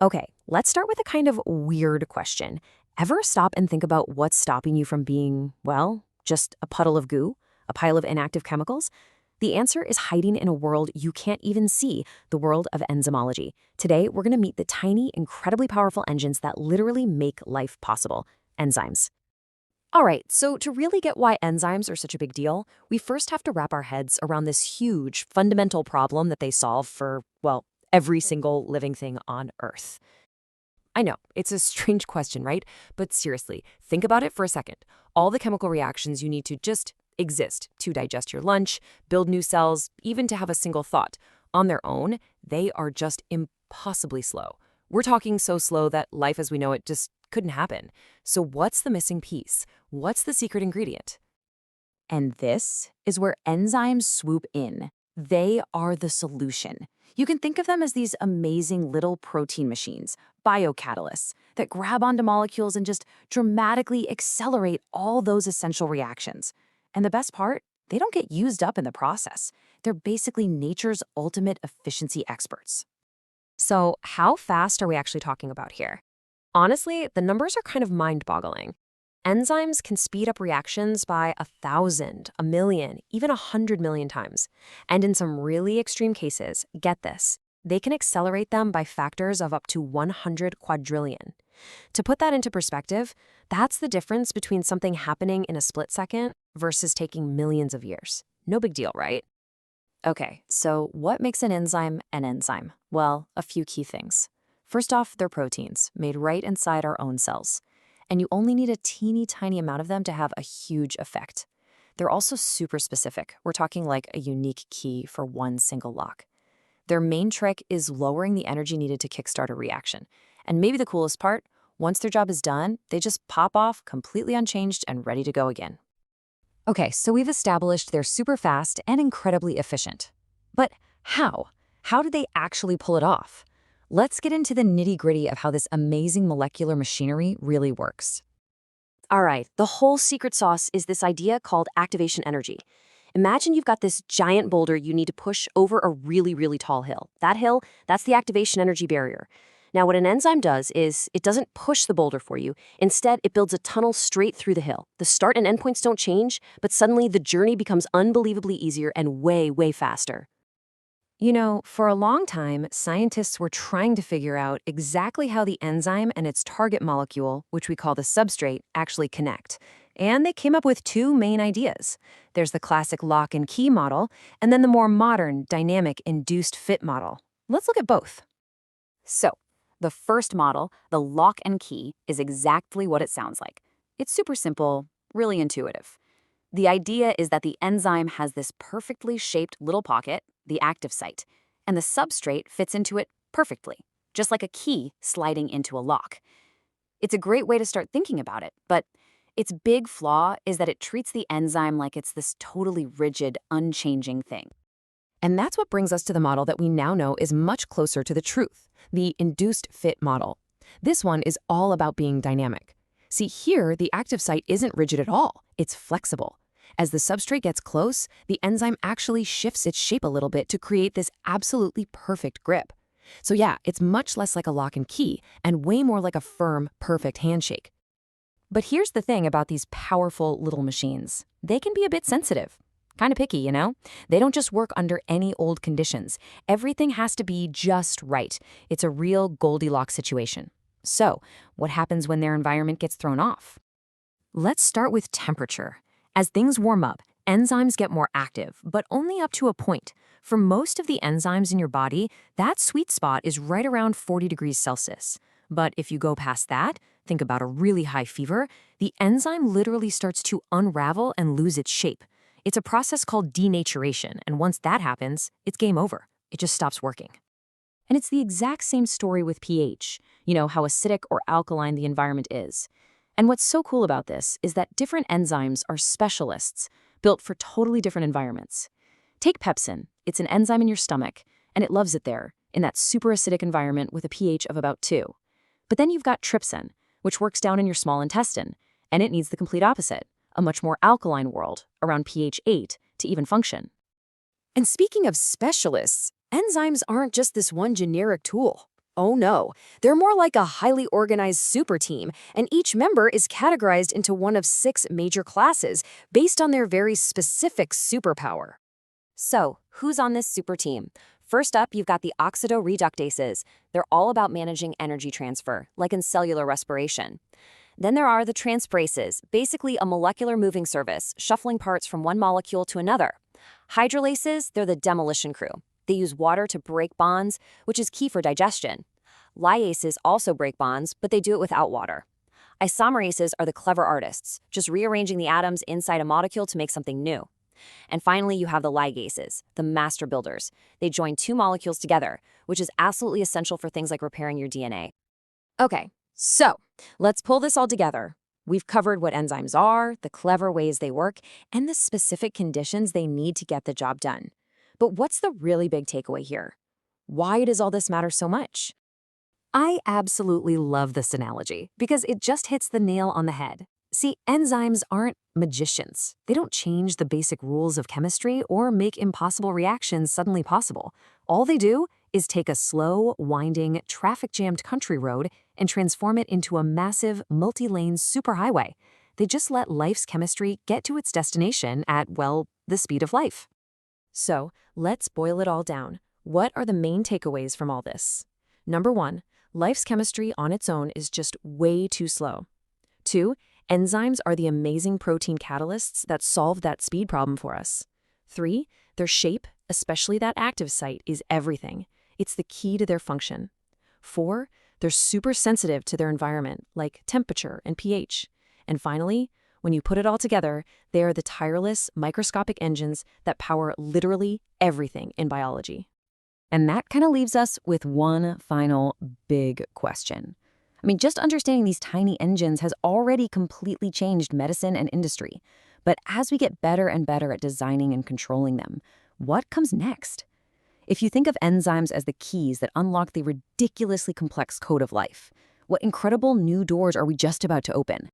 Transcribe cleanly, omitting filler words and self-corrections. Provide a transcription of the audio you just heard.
Okay, let's start with a kind of weird question. Ever stop and think about what's stopping you from being, well, just a puddle of goo, a pile of inactive chemicals? The answer is hiding in a world you can't even see, the world of enzymology. Today, we're going to meet the tiny, incredibly powerful engines that literally make life possible, enzymes. All right, so to really get why enzymes are such a big deal, we first have to wrap our heads around this huge, fundamental problem that they solve for, well, every single living thing on Earth. I know, it's a strange question, right? But seriously, think about it for a second. All the chemical reactions you need to just exist, to digest your lunch, build new cells, even to have a single thought. On their own, they are just impossibly slow. We're talking so slow that life as we know it just couldn't happen. So what's the missing piece? What's the secret ingredient? And this is where enzymes swoop in. They are the solution. You can think of them as these amazing little protein machines, biocatalysts, that grab onto molecules and just dramatically accelerate all those essential reactions. And the best part, they don't get used up in the process. They're basically nature's ultimate efficiency experts. So, how fast are we actually talking about here? Honestly, the numbers are kind of mind-boggling. Enzymes can speed up reactions by 1,000, 1,000,000, even 100 million times. And in some really extreme cases, get this, they can accelerate them by factors of up to 100 quadrillion. To put that into perspective, that's the difference between something happening in a split second versus taking millions of years. No big deal, right? Okay, so what makes an enzyme an enzyme? Well, a few key things. First off, they're proteins, made right inside our own cells. And you only need a teeny tiny amount of them to have a huge effect. They're also super specific. We're talking like a unique key for one single lock. Their main trick is lowering the energy needed to kickstart a reaction. And maybe the coolest part, once their job is done, they just pop off completely unchanged and ready to go again. Okay, so we've established they're super fast and incredibly efficient. But how? How do they actually pull it off? Let's get into the nitty-gritty of how this amazing molecular machinery really works. All right, the whole secret sauce is this idea called activation energy. Imagine you've got this giant boulder you need to push over a really, really tall hill. That hill, that's the activation energy barrier. Now, what an enzyme does is it doesn't push the boulder for you. Instead, it builds a tunnel straight through the hill. The start and end points don't change, but suddenly the journey becomes unbelievably easier and way, way faster. You know, for a long time, scientists were trying to figure out exactly how the enzyme and its target molecule, which we call the substrate, actually connect. And they came up with two main ideas. There's the classic lock and key model, and then the more modern, dynamic, induced fit model. Let's look at both. So, the first model, the lock and key, is exactly what it sounds like. It's super simple, really intuitive. The idea is that the enzyme has this perfectly shaped little pocket, the active site, and the substrate fits into it perfectly, just like a key sliding into a lock. It's a great way to start thinking about it, but its big flaw is that it treats the enzyme like it's this totally rigid, unchanging thing. And that's what brings us to the model that we now know is much closer to the truth, the induced fit model. This one is all about being dynamic. See, here, the active site isn't rigid at all. It's flexible. As the substrate gets close, the enzyme actually shifts its shape a little bit to create this absolutely perfect grip. So yeah, it's much less like a lock and key and way more like a firm, perfect handshake. But here's the thing about these powerful little machines. They can be a bit sensitive. Kind of picky, you know? They don't just work under any old conditions. Everything has to be just right. It's a real Goldilock situation. So, what happens when their environment gets thrown off? Let's start with temperature. As things warm up, enzymes get more active, but only up to a point. For most of the enzymes in your body, that sweet spot is right around 40 degrees Celsius. But if you go past that, think about a really high fever, the enzyme literally starts to unravel and lose its shape. It's a process called denaturation, and once that happens, it's game over. It just stops working. And it's the exact same story with pH. You know, how acidic or alkaline the environment is. And what's so cool about this is that different enzymes are specialists, built for totally different environments. Take pepsin. It's an enzyme in your stomach, and it loves it there, in that super acidic environment with a pH of about 2. But then you've got trypsin, which works down in your small intestine, and it needs the complete opposite, a much more alkaline world, around pH 8, to even function. And speaking of specialists, enzymes aren't just this one generic tool. Oh no, they're more like a highly organized super team, and each member is categorized into one of 6 major classes based on their very specific superpower. So, who's on this super team? First up, you've got the oxido-reductases. They're all about managing energy transfer, like in cellular respiration. Then there are the transferases, basically a molecular moving service, shuffling parts from one molecule to another. Hydrolases, they're the demolition crew. They use water to break bonds, which is key for digestion. Ligases also break bonds, but they do it without water. Isomerases are the clever artists, just rearranging the atoms inside a molecule to make something new. And finally, you have the ligases, the master builders. They join 2 molecules together, which is absolutely essential for things like repairing your DNA. Okay, so let's pull this all together. We've covered what enzymes are, the clever ways they work, and the specific conditions they need to get the job done. But what's the really big takeaway here? Why does all this matter so much? I absolutely love this analogy because it just hits the nail on the head. See, enzymes aren't magicians. They don't change the basic rules of chemistry or make impossible reactions suddenly possible. All they do is take a slow, winding, traffic-jammed country road and transform it into a massive, multi-lane superhighway. They just let life's chemistry get to its destination at, well, the speed of life. So, let's boil it all down. What are the main takeaways from all this? Number 1, life's chemistry on its own is just way too slow. 2, enzymes are the amazing protein catalysts that solve that speed problem for us. 3, their shape, especially that active site, is everything. It's the key to their function. 4, they're super sensitive to their environment, like temperature and pH. And finally, when you put it all together, they are the tireless, microscopic engines that power literally everything in biology. And that kind of leaves us with one final big question. I mean, just understanding these tiny engines has already completely changed medicine and industry. But as we get better and better at designing and controlling them, what comes next? If you think of enzymes as the keys that unlock the ridiculously complex code of life, what incredible new doors are we just about to open?